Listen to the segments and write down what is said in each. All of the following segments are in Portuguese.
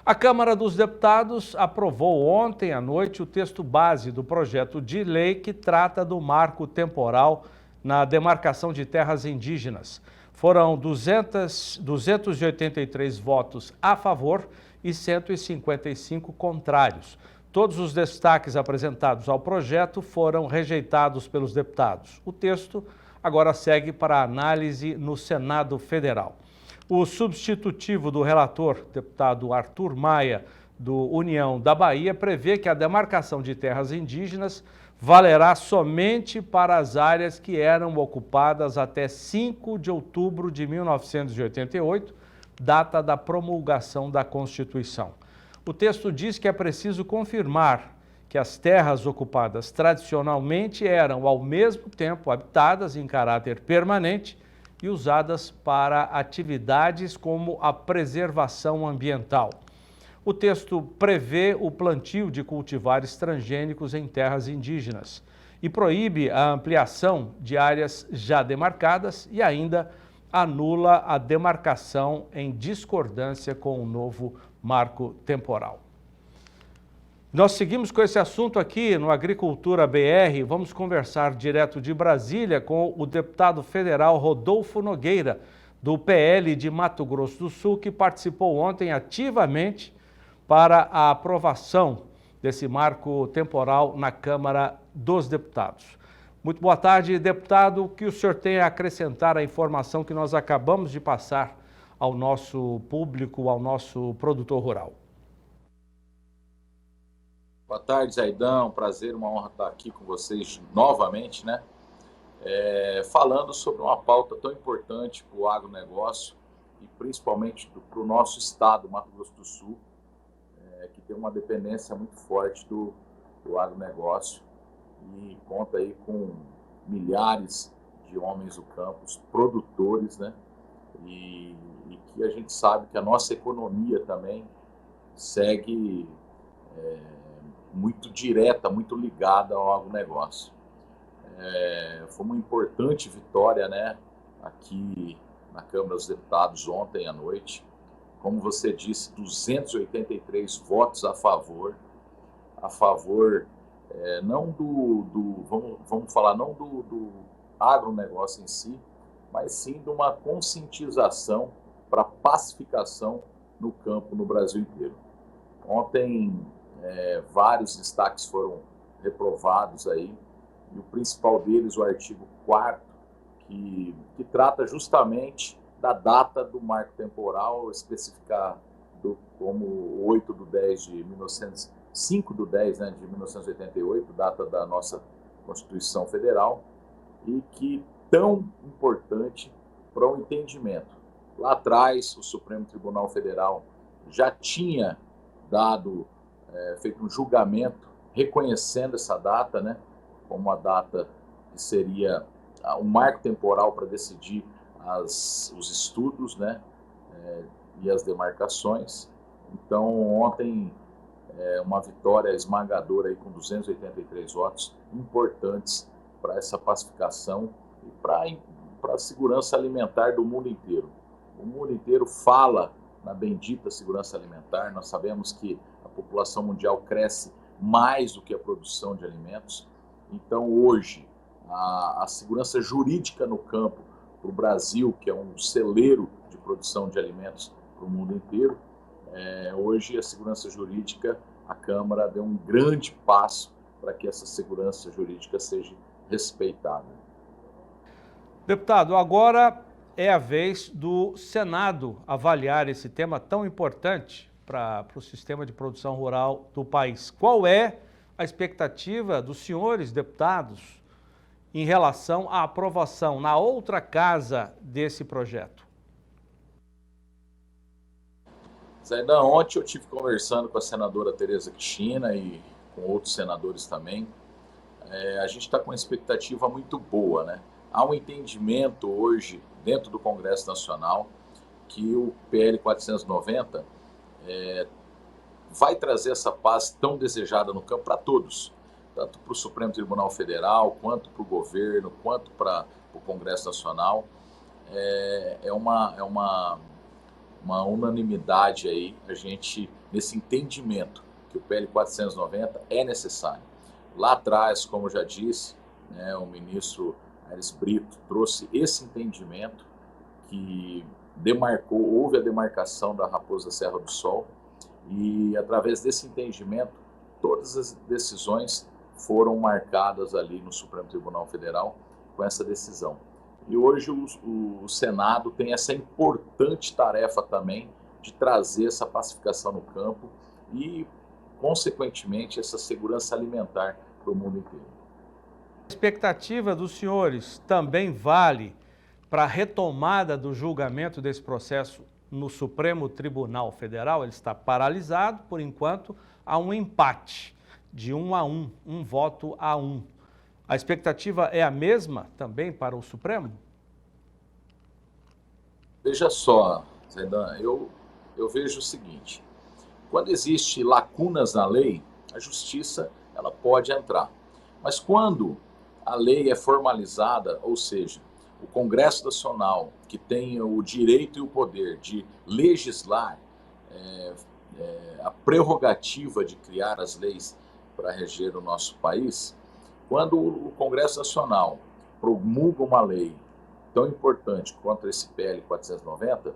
A Câmara dos Deputados aprovou ontem à noite o texto base do projeto de lei que trata do marco temporal na demarcação de terras indígenas. Foram 283 votos a favor e 155 contrários. Todos os destaques apresentados ao projeto foram rejeitados pelos deputados. O texto agora segue para análise no Senado Federal. O substitutivo do relator, deputado Arthur Maia, do União da Bahia, prevê que a demarcação de terras indígenas valerá somente para as áreas que eram ocupadas até 5 de outubro de 1988, data da promulgação da Constituição. O texto diz que é preciso confirmar que as terras ocupadas tradicionalmente eram, ao mesmo tempo, habitadas em caráter permanente e usadas para atividades como a preservação ambiental. O texto prevê o plantio de cultivares transgênicos em terras indígenas e proíbe a ampliação de áreas já demarcadas e ainda anula a demarcação em discordância com o novo marco temporal. Nós seguimos com esse assunto aqui no Agricultura BR. Vamos conversar direto de Brasília com o deputado federal Rodolfo Nogueira, do PL de Mato Grosso do Sul, que participou ontem ativamente para a aprovação desse marco temporal na Câmara dos Deputados. Muito boa tarde, deputado. O que o senhor tem a acrescentar à informação que nós acabamos de passar ao nosso público, ao nosso produtor rural? Boa tarde, Zaidão. Prazer, uma honra estar aqui com vocês novamente, né? Falando sobre uma pauta tão importante para o agronegócio e principalmente para o nosso estado, Mato Grosso do Sul, que tem uma dependência muito forte do agronegócio e conta aí com milhares de homens do campo, produtores, né? E que a gente sabe que a nossa economia também segue muito direta, muito ligada ao agronegócio. Foi uma importante vitória, né, aqui na Câmara dos Deputados ontem à noite. Como você disse, 283 votos a favor não vamos falar não do agronegócio em si, mas sim de uma conscientização para pacificação no campo no Brasil inteiro. Ontem vários destaques foram reprovados aí, e o principal deles, o artigo 4º, que trata justamente da data do marco temporal, especificado como 8 de 10 de 5 de 10, né, de 1988, data da nossa Constituição Federal, e que tão importante para o entendimento. Lá atrás, o Supremo Tribunal Federal já tinha feito um julgamento reconhecendo essa data, né, como uma data que seria um marco temporal para decidir os estudos, né, e as demarcações. Então, ontem, uma vitória esmagadora aí, com 283 votos importantes para essa pacificação e para a segurança alimentar do mundo inteiro. O mundo inteiro fala na bendita segurança alimentar. Nós sabemos que a população mundial cresce mais do que a produção de alimentos. Então, hoje, a segurança jurídica no campo para o Brasil, que é um celeiro de produção de alimentos para o mundo inteiro, hoje a segurança jurídica, a Câmara deu um grande passo para que essa segurança jurídica seja respeitada. Deputado, agora é a vez do Senado avaliar esse tema tão importante para o sistema de produção rural do país. Qual é a expectativa dos senhores deputados em relação à aprovação na outra casa desse projeto? Zaidão, ontem eu estive conversando com a senadora Tereza Cristina e com outros senadores também. A gente está com uma expectativa muito boa, né? Há um entendimento hoje dentro do Congresso Nacional que o PL 490 vai trazer essa paz tão desejada no campo para todos, tanto para o Supremo Tribunal Federal, quanto para o governo, quanto para o Congresso Nacional. É uma uma unanimidade aí, a gente, nesse entendimento que o PL 490 é necessário. Lá atrás, como eu já disse, né, o ministro Aires Brito trouxe esse entendimento que houve a demarcação da Raposa Serra do Sol, e através desse entendimento, todas as decisões foram marcadas ali no Supremo Tribunal Federal com essa decisão. E hoje o Senado tem essa importante tarefa também de trazer essa pacificação no campo e, consequentemente, essa segurança alimentar para o mundo inteiro. A expectativa dos senhores também vale para a retomada do julgamento desse processo no Supremo Tribunal Federal? Ele está paralisado, por enquanto, há um empate de 1-1, um voto a 1. A expectativa é a mesma também para o Supremo? Veja só, Zaidan, eu vejo o seguinte: quando existem lacunas na lei, a justiça ela pode entrar. Mas quando a lei é formalizada, ou seja, o Congresso Nacional, que tem o direito e o poder de legislar, a prerrogativa de criar as leis para reger o nosso país, quando o Congresso Nacional promulga uma lei tão importante quanto esse PL 490,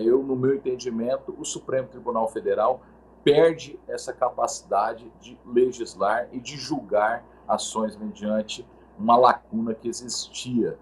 no meu entendimento, o Supremo Tribunal Federal perde essa capacidade de legislar e de julgar ações mediante uma lacuna que existia.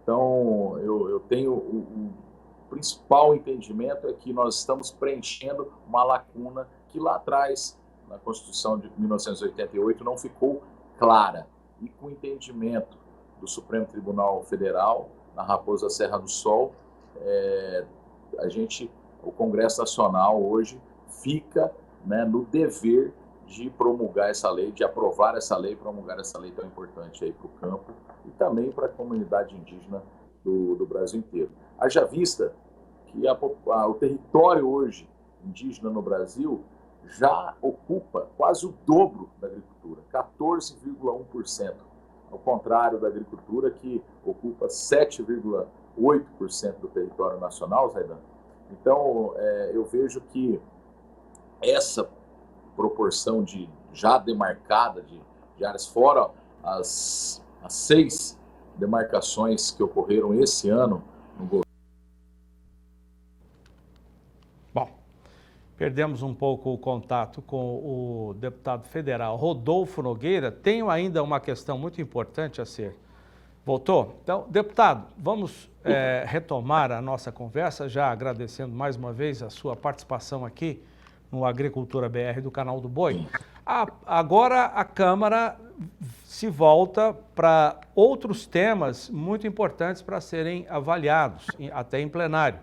Então, eu tenho o principal entendimento é que nós estamos preenchendo uma lacuna que lá atrás, na Constituição de 1988, não ficou clara. E com o entendimento do Supremo Tribunal Federal, na Raposa Serra do Sol, o Congresso Nacional hoje fica, né, no dever de promulgar essa lei, de aprovar essa lei, promulgar essa lei tão importante aí para o campo e também para a comunidade indígena do Brasil inteiro. Haja vista que o território hoje indígena no Brasil já ocupa quase o dobro da agricultura, 14,1%, ao contrário da agricultura, que ocupa 7,8% do território nacional, Zaidan. Então, eu vejo que essa proporção já demarcada de áreas, fora as 6 demarcações que ocorreram esse ano no governo. Bom, perdemos um pouco o contato com o deputado federal Rodolfo Nogueira. Tenho ainda uma questão muito importante a ser. Voltou? Então, deputado, vamos retomar a nossa conversa, já agradecendo mais uma vez a sua participação aqui no Agricultura BR do Canal do Boi. Agora a Câmara se volta para outros temas muito importantes para serem avaliados, até em plenário.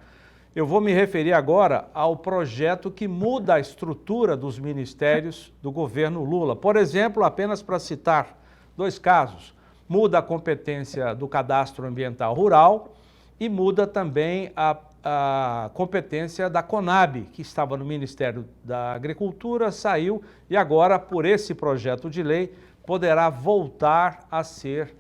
Eu vou me referir agora ao projeto que muda a estrutura dos ministérios do governo Lula. Por exemplo, apenas para citar 2 casos, muda a competência do Cadastro Ambiental Rural e muda também a competência da Conab, que estava no Ministério da Agricultura, saiu e agora, por esse projeto de lei, poderá voltar a ser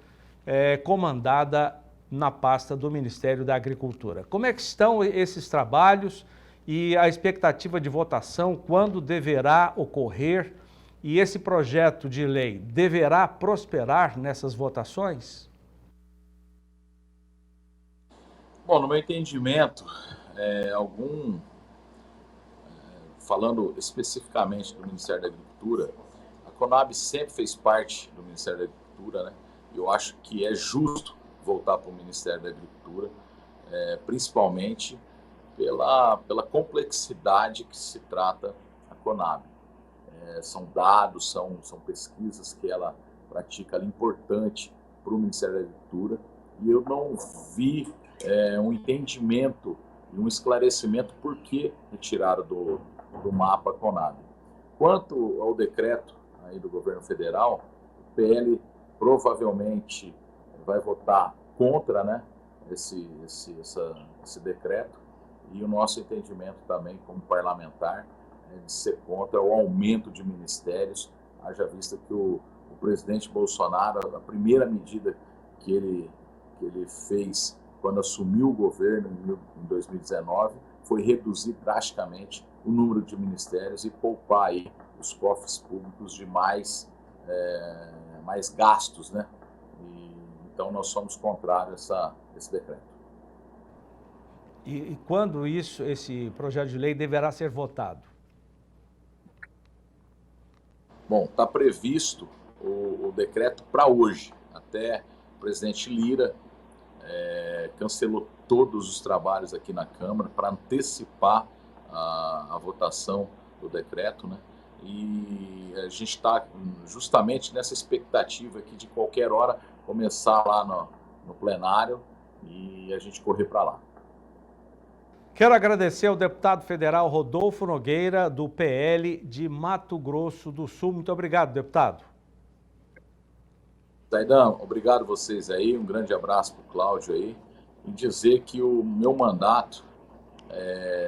comandada na pasta do Ministério da Agricultura. Como é que estão esses trabalhos e a expectativa de votação, quando deverá ocorrer? E esse projeto de lei deverá prosperar nessas votações? Bom, no meu entendimento, falando especificamente do Ministério da Agricultura, a Conab sempre fez parte do Ministério da Agricultura, né? Eu acho que é justo voltar para o Ministério da Agricultura, principalmente pela complexidade que se trata a Conab. São dados, são pesquisas que ela pratica ali, importante para o Ministério da Agricultura, e eu não vi um entendimento e um esclarecimento por que retiraram do mapa Conab. Quanto ao decreto aí do governo federal, o PL provavelmente vai votar contra, né, esse decreto, e o nosso entendimento também como parlamentar de ser contra o aumento de ministérios, haja vista que o presidente Bolsonaro, a primeira medida que ele fez quando assumiu o governo em 2019, foi foi reduzir drasticamente o número de ministérios e poupar aí os cofres públicos de mais gastos, né? Então nós somos contrários a esse decreto. E quando esse projeto de lei deverá ser votado? Bom, está previsto o decreto para hoje. Até o presidente Lira cancelou todos os trabalhos aqui na Câmara para antecipar a votação do decreto, né? E a gente está justamente nessa expectativa aqui de qualquer hora começar lá no plenário e a gente correr para lá. Quero agradecer ao deputado federal Rodolfo Nogueira, do PL de Mato Grosso do Sul. Muito obrigado, deputado. Zaidan, obrigado vocês aí, um grande abraço para o Cláudio aí, e dizer que o meu mandato,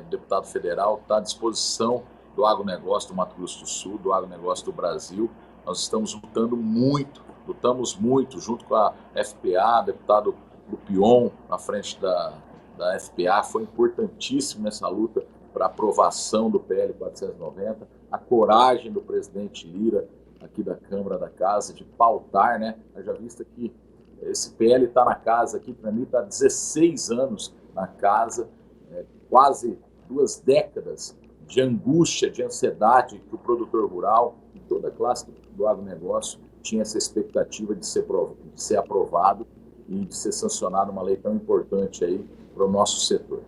deputado federal, está à disposição do agronegócio do Mato Grosso do Sul, do agronegócio do Brasil. Nós estamos lutamos muito junto com a FPA, deputado Lupion, na frente da FPA, foi importantíssimo nessa luta para aprovação do PL 490, a coragem do presidente Lira, aqui da Câmara da Casa, de pautar, né? Já visto que esse PL está na casa aqui, para mim está há 16 anos na casa, quase 2 décadas de angústia, de ansiedade que o produtor rural e toda a classe do agronegócio tinha essa expectativa de ser aprovado e de ser sancionada uma lei tão importante aí para o nosso setor.